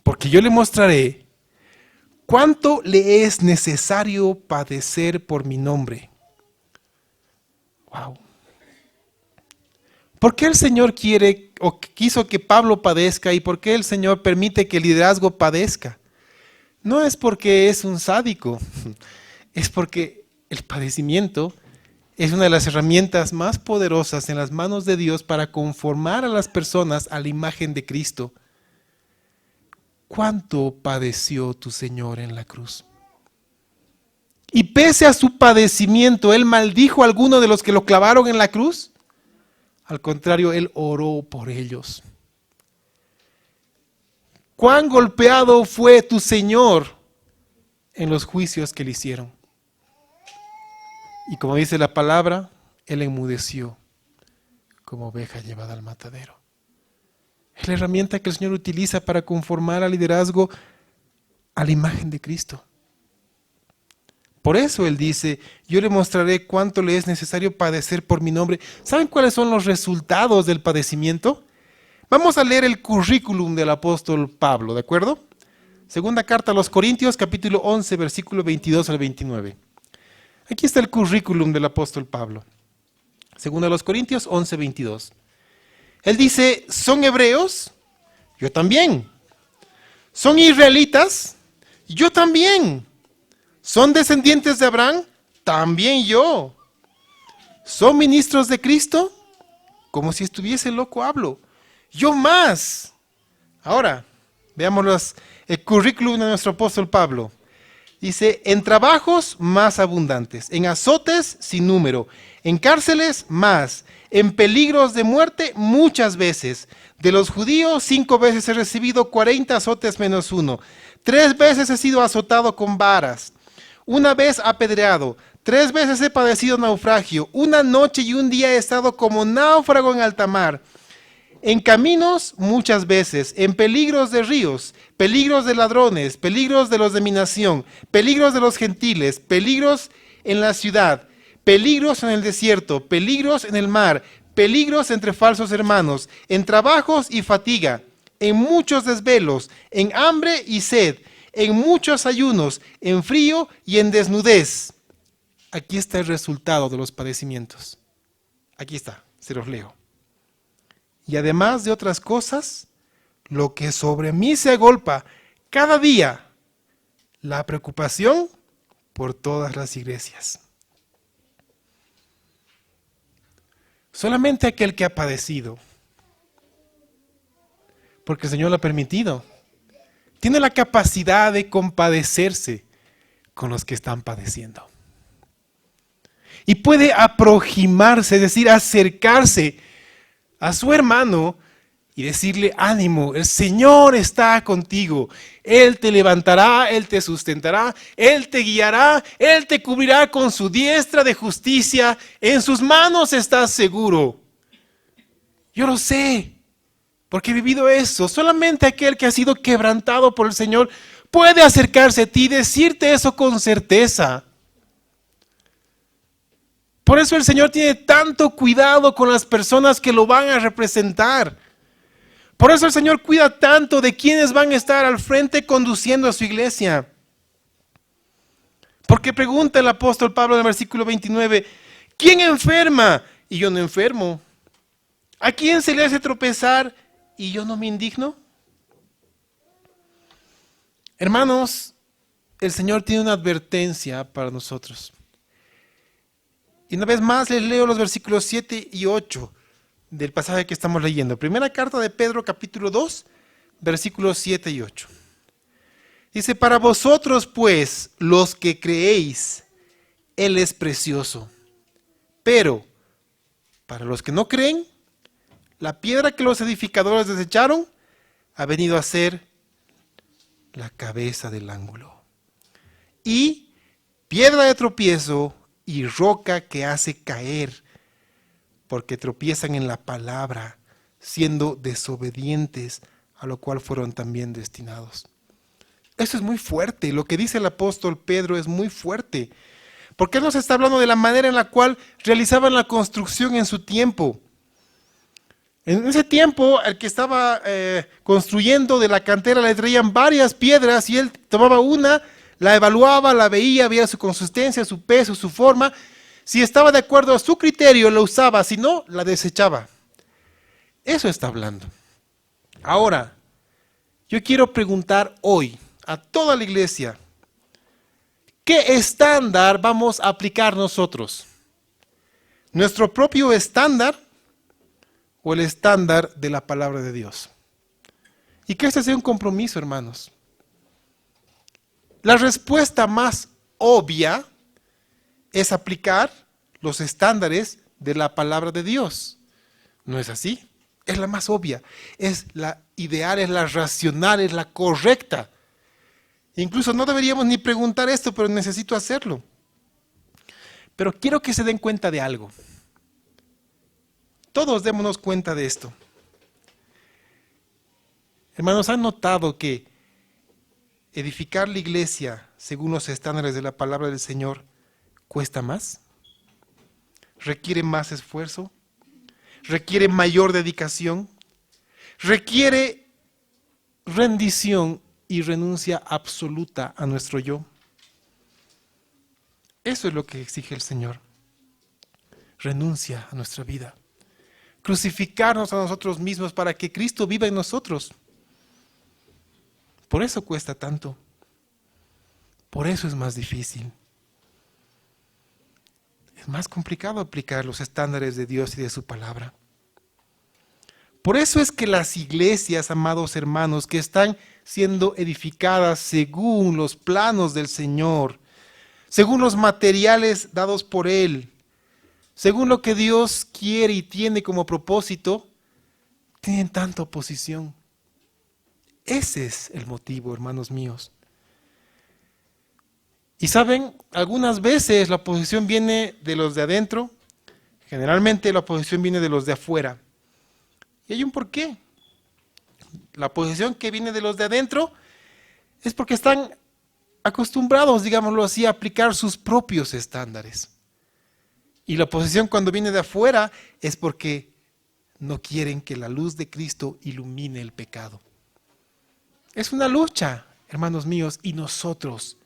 Porque yo le mostraré cuánto le es necesario padecer por mi nombre. Wow. ¿Por qué el Señor quiere o quiso que Pablo padezca y por qué el Señor permite que el liderazgo padezca? No es porque es un sádico, es porque el padecimiento es una de las herramientas más poderosas en las manos de Dios para conformar a las personas a la imagen de Cristo. ¿Cuánto padeció tu Señor en la cruz? Y pese a su padecimiento, ¿Él maldijo a alguno de los que lo clavaron en la cruz? Al contrario, Él oró por ellos. ¿Cuán golpeado fue tu Señor en los juicios que le hicieron? Y como dice la palabra, Él enmudeció como oveja llevada al matadero. Es la herramienta que el Señor utiliza para conformar al liderazgo a la imagen de Cristo. Por eso Él dice, yo le mostraré cuánto le es necesario padecer por mi nombre. ¿Saben cuáles son los resultados del padecimiento? Vamos a leer el currículum del apóstol Pablo, ¿de acuerdo? Segunda carta a los Corintios, capítulo 11, versículo 22 al 29. Aquí está el currículum del apóstol Pablo. Segunda a los Corintios 11, 22. Él dice, ¿son hebreos? Yo también. ¿Son israelitas? Yo también. ¿Son descendientes de Abraham? También yo. ¿Son ministros de Cristo? Como si estuviese loco hablo. Yo más. Ahora, veamos el currículum de nuestro apóstol Pablo. Dice, en trabajos más abundantes, en azotes sin número, en cárceles más, en peligros de muerte muchas veces. De los judíos 5 veces he recibido 40 azotes menos 1. 3 veces he sido azotado con varas. 1 vez apedreado, 3 veces he padecido naufragio, 1 noche y 1 día he estado como náufrago en alta mar. En caminos muchas veces, en peligros de ríos, peligros de ladrones, peligros de los de mi nación, peligros de los gentiles, peligros en la ciudad, peligros en el desierto, peligros en el mar, peligros entre falsos hermanos, en trabajos y fatiga, en muchos desvelos, en hambre y sed, en muchos ayunos, en frío y en desnudez. Aquí está el resultado de los padecimientos. Aquí está, se los leo. Y además de otras cosas, lo que sobre mí se agolpa cada día, la preocupación por todas las iglesias. Solamente aquel que ha padecido, porque el Señor lo ha permitido, tiene la capacidad de compadecerse con los que están padeciendo. Y puede aproximarse, es decir, acercarse a su hermano y decirle, ánimo, el Señor está contigo. Él te levantará, Él te sustentará, Él te guiará, Él te cubrirá con su diestra de justicia. En sus manos estás seguro. Yo lo sé. Porque he vivido eso. Solamente aquel que ha sido quebrantado por el Señor puede acercarse a ti y decirte eso con certeza. Por eso el Señor tiene tanto cuidado con las personas que lo van a representar. Por eso el Señor cuida tanto de quienes van a estar al frente conduciendo a su iglesia. Porque pregunta el apóstol Pablo en el versículo 29, ¿quién enferma? Y yo no enfermo. ¿A quién se le hace tropezar? ¿Y yo no me indigno? Hermanos, el Señor tiene una advertencia para nosotros. Y una vez más les leo los versículos 7 y 8 del pasaje que estamos leyendo. Primera carta de Pedro, capítulo 2, versículos 7 y 8. Dice, para vosotros pues, los que creéis, Él es precioso. Pero, para los que no creen, la piedra que los edificadores desecharon ha venido a ser la cabeza del ángulo. Y piedra de tropiezo y roca que hace caer, porque tropiezan en la palabra, siendo desobedientes, a lo cual fueron también destinados. Eso es muy fuerte, lo que dice el apóstol Pedro es muy fuerte, porque él nos está hablando de la manera en la cual realizaban la construcción en su tiempo. En ese tiempo, el que estaba construyendo de la cantera le traían varias piedras y él tomaba una, la evaluaba, la veía, veía su consistencia, su peso, su forma. Si estaba de acuerdo a su criterio, la usaba, si no, la desechaba. Eso está hablando. Ahora, yo quiero preguntar hoy a toda la iglesia, ¿qué estándar vamos a aplicar nosotros? ¿Nuestro propio estándar o el estándar de la palabra de Dios? Y que este sea un compromiso, hermanos. La respuesta más obvia es aplicar los estándares de la palabra de Dios. ¿No es así? Es la más obvia, es la ideal, es la racional, es la correcta. Incluso no deberíamos ni preguntar esto, pero necesito hacerlo. Pero quiero que se den cuenta de algo. Todos démonos cuenta de esto. Hermanos, ¿han notado que edificar la iglesia según los estándares de la palabra del Señor cuesta más? ¿Requiere más esfuerzo? ¿Requiere mayor dedicación? ¿Requiere rendición y renuncia absoluta a nuestro yo? Eso es lo que exige el Señor. Renuncia a nuestra vida. Crucificarnos a nosotros mismos para que Cristo viva en nosotros. Por eso cuesta tanto. Por eso es más difícil. Es más complicado aplicar los estándares de Dios y de su palabra. Por eso es que las iglesias, amados hermanos, que están siendo edificadas según los planos del Señor, según los materiales dados por Él, según lo que Dios quiere y tiene como propósito, tienen tanta oposición. Ese es el motivo, hermanos míos. Y saben, algunas veces la oposición viene de los de adentro, generalmente la oposición viene de los de afuera. Y hay un porqué. La oposición que viene de los de adentro es porque están acostumbrados, digámoslo así, a aplicar sus propios estándares. Y la oposición cuando viene de afuera es porque no quieren que la luz de Cristo ilumine el pecado. Es una lucha, hermanos míos, y nosotros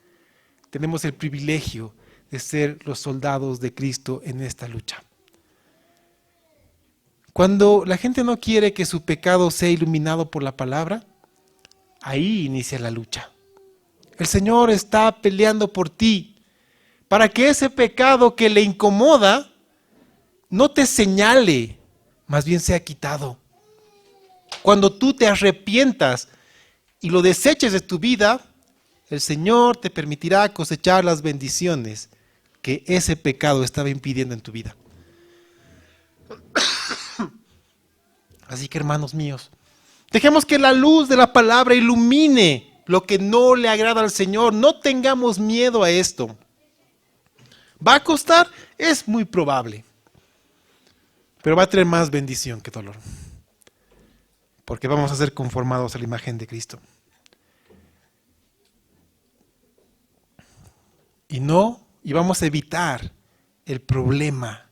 tenemos el privilegio de ser los soldados de Cristo en esta lucha. Cuando la gente no quiere que su pecado sea iluminado por la palabra, ahí inicia la lucha. El Señor está peleando por ti para que ese pecado que le incomoda no te señale, más bien sea quitado. Cuando tú te arrepientas y lo deseches de tu vida, el Señor te permitirá cosechar las bendiciones que ese pecado estaba impidiendo en tu vida. Así que, hermanos míos, dejemos que la luz de la palabra ilumine lo que no le agrada al Señor. No tengamos miedo a esto. ¿Va a costar? Es muy probable. Pero va a traer más bendición que dolor. Porque vamos a ser conformados a la imagen de Cristo. Y vamos a evitar el problema.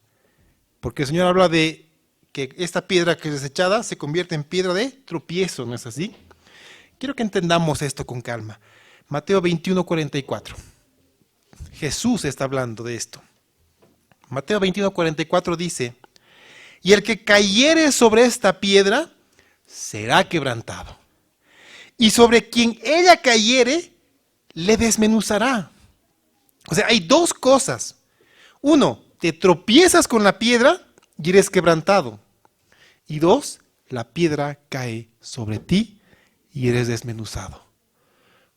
Porque el Señor habla de que esta piedra que es desechada se convierte en piedra de tropiezo, ¿no es así? Quiero que entendamos esto con calma. Mateo 21:44. Jesús está hablando de esto. Mateo 21:44 dice, y el que cayere sobre esta piedra será quebrantado. y sobre quien ella cayere, le desmenuzará. O sea, hay dos cosas. Uno, te tropiezas con la piedra y eres quebrantado. Y dos, la piedra cae sobre ti y eres desmenuzado.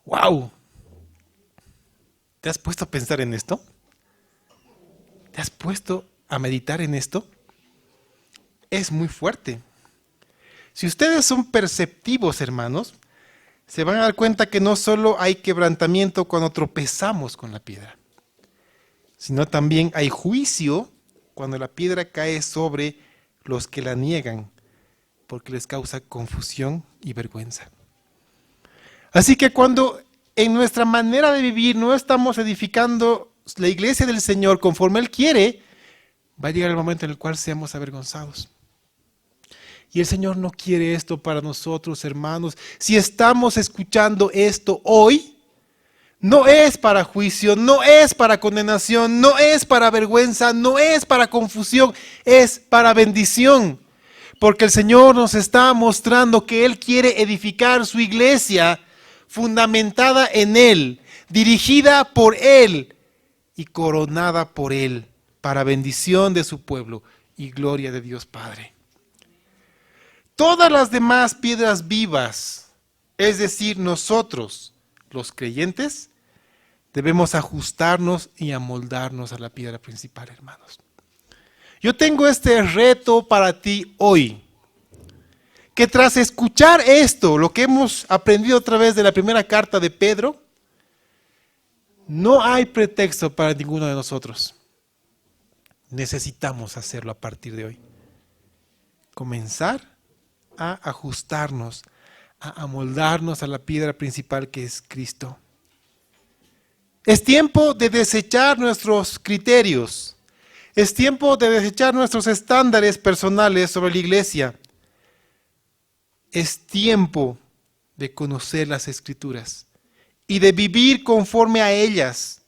¡Wow! ¿Te has puesto a pensar en esto? ¿Te has puesto a meditar en esto? Es muy fuerte. Si ustedes son perceptivos, hermanos, se van a dar cuenta que no solo hay quebrantamiento cuando tropezamos con la piedra, sino también hay juicio cuando la piedra cae sobre los que la niegan, porque les causa confusión y vergüenza. Así que cuando en nuestra manera de vivir no estamos edificando la iglesia del Señor conforme Él quiere, va a llegar el momento en el cual seamos avergonzados. Y el Señor no quiere esto para nosotros, hermanos. Si estamos escuchando esto hoy, no es para juicio, no es para condenación, no es para vergüenza, no es para confusión, es para bendición. Porque el Señor nos está mostrando que Él quiere edificar su iglesia fundamentada en Él, dirigida por Él y coronada por Él, para bendición de su pueblo y gloria de Dios Padre. Todas las demás piedras vivas, es decir, nosotros, los creyentes, debemos ajustarnos y amoldarnos a la piedra principal, hermanos. Yo tengo este reto para ti hoy, que tras escuchar esto, lo que hemos aprendido a través de la primera carta de Pedro, no hay pretexto para ninguno de nosotros. Necesitamos hacerlo a partir de hoy. Comenzar a ajustarnos, a amoldarnos a la piedra principal que es Cristo. Es tiempo de desechar nuestros criterios. Es tiempo de desechar nuestros estándares personales sobre la iglesia. Es tiempo de conocer las Escrituras y de vivir conforme a ellas,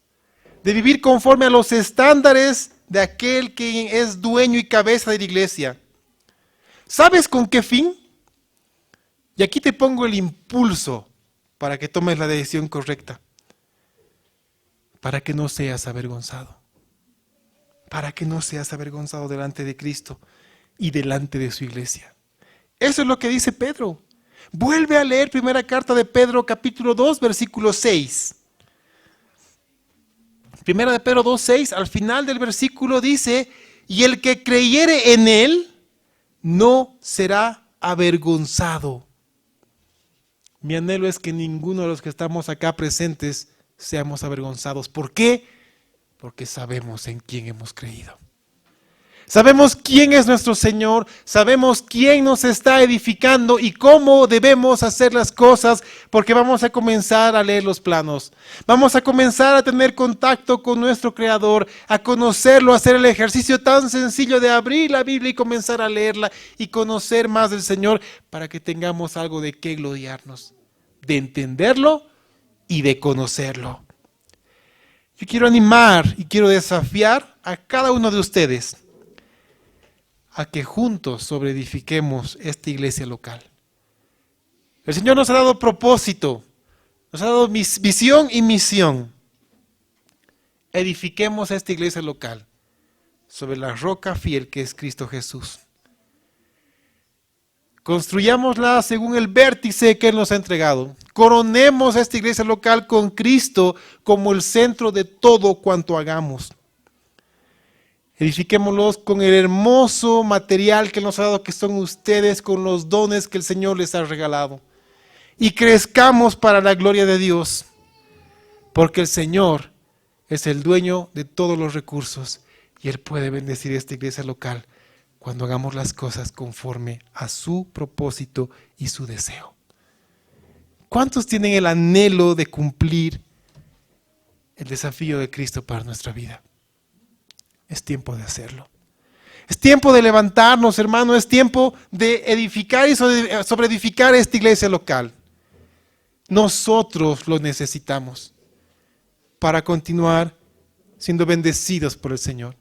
de vivir conforme a los estándares de aquel que es dueño y cabeza de la iglesia. ¿Sabes con qué fin? Y aquí te pongo el impulso para que tomes la decisión correcta. Para que no seas avergonzado. Para que no seas avergonzado delante de Cristo y delante de su iglesia. Eso es lo que dice Pedro. Vuelve a leer primera carta de Pedro, capítulo 2, versículo 6. Primera de Pedro 2, 6, al final del versículo dice, y el que creyere en él, no será avergonzado. Mi anhelo es que ninguno de los que estamos acá presentes seamos avergonzados. ¿Por qué? Porque sabemos en quién hemos creído. Sabemos quién es nuestro Señor, sabemos quién nos está edificando y cómo debemos hacer las cosas, porque vamos a comenzar a leer los planos. Vamos a comenzar a tener contacto con nuestro Creador, a conocerlo, a hacer el ejercicio tan sencillo de abrir la Biblia y comenzar a leerla y conocer más del Señor para que tengamos algo de qué gloriarnos, de entenderlo y de conocerlo. Yo quiero animar y quiero desafiar a cada uno de ustedes a que juntos sobreedifiquemos esta iglesia local. El Señor nos ha dado propósito, nos ha dado visión y misión. Edifiquemos esta iglesia local sobre la roca fiel que es Cristo Jesús. Construyámosla según el vértice que Él nos ha entregado. Coronemos esta iglesia local con Cristo como el centro de todo cuanto hagamos. Edifiquémoslos con el hermoso material que nos ha dado, que son ustedes, con los dones que el Señor les ha regalado. Y crezcamos para la gloria de Dios, porque el Señor es el dueño de todos los recursos y Él puede bendecir esta iglesia local cuando hagamos las cosas conforme a su propósito y su deseo. ¿Cuántos tienen el anhelo de cumplir el desafío de Cristo para nuestra vida? Es tiempo de hacerlo. Es tiempo de levantarnos, hermano. Es tiempo de edificar y sobreedificar esta iglesia local. Nosotros lo necesitamos para continuar siendo bendecidos por el Señor.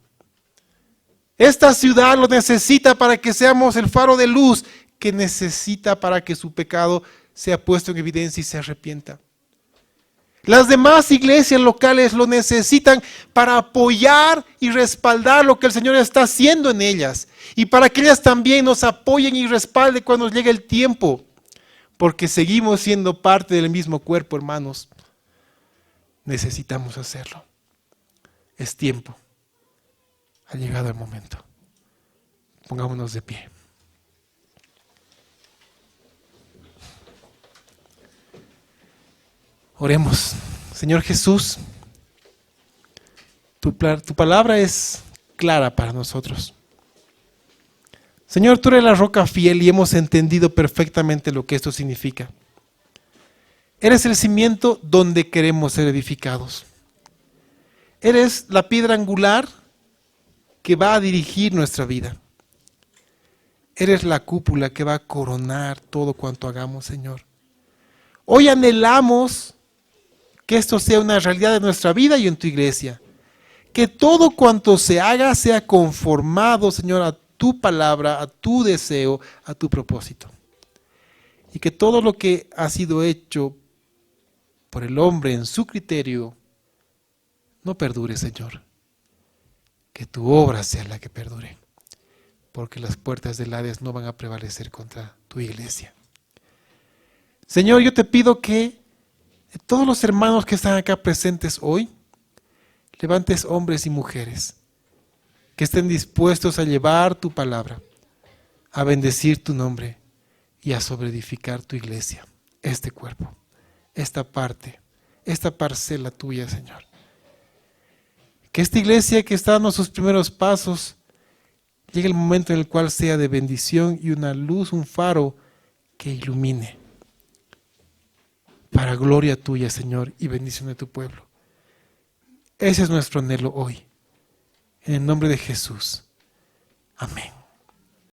Esta ciudad lo necesita para que seamos el faro de luz que necesita para que su pecado sea puesto en evidencia y se arrepienta. Las demás iglesias locales lo necesitan para apoyar y respaldar lo que el Señor está haciendo en ellas. Y para que ellas también nos apoyen y respalden cuando llegue el tiempo. Porque seguimos siendo parte del mismo cuerpo, hermanos. Necesitamos hacerlo. Es tiempo. Ha llegado el momento. Pongámonos de pie. Oremos. Señor Jesús, tu palabra es clara para nosotros. Señor, tú eres la roca fiel y hemos entendido perfectamente lo que esto significa. Eres el cimiento donde queremos ser edificados. Eres la piedra angular que va a dirigir nuestra vida. Eres la cúpula que va a coronar todo cuanto hagamos, Señor. Hoy anhelamos que esto sea una realidad de nuestra vida y en tu iglesia. Que todo cuanto se haga sea conformado, Señor, a tu palabra, a tu deseo, a tu propósito. Y que todo lo que ha sido hecho por el hombre en su criterio no perdure, Señor. Que tu obra sea la que perdure. Porque las puertas del Hades no van a prevalecer contra tu iglesia. Señor, yo te pido que todos los hermanos que están acá presentes hoy, levantes hombres y mujeres que estén dispuestos a llevar tu palabra, a bendecir tu nombre y a sobreedificar tu iglesia, este cuerpo, esta parte, esta parcela tuya, Señor. Que esta iglesia que está dando sus primeros pasos, llegue el momento en el cual sea de bendición y una luz, un faro que ilumine. Para gloria tuya, Señor, y bendición de tu pueblo. Ese es nuestro anhelo hoy. En el nombre de Jesús. Amén.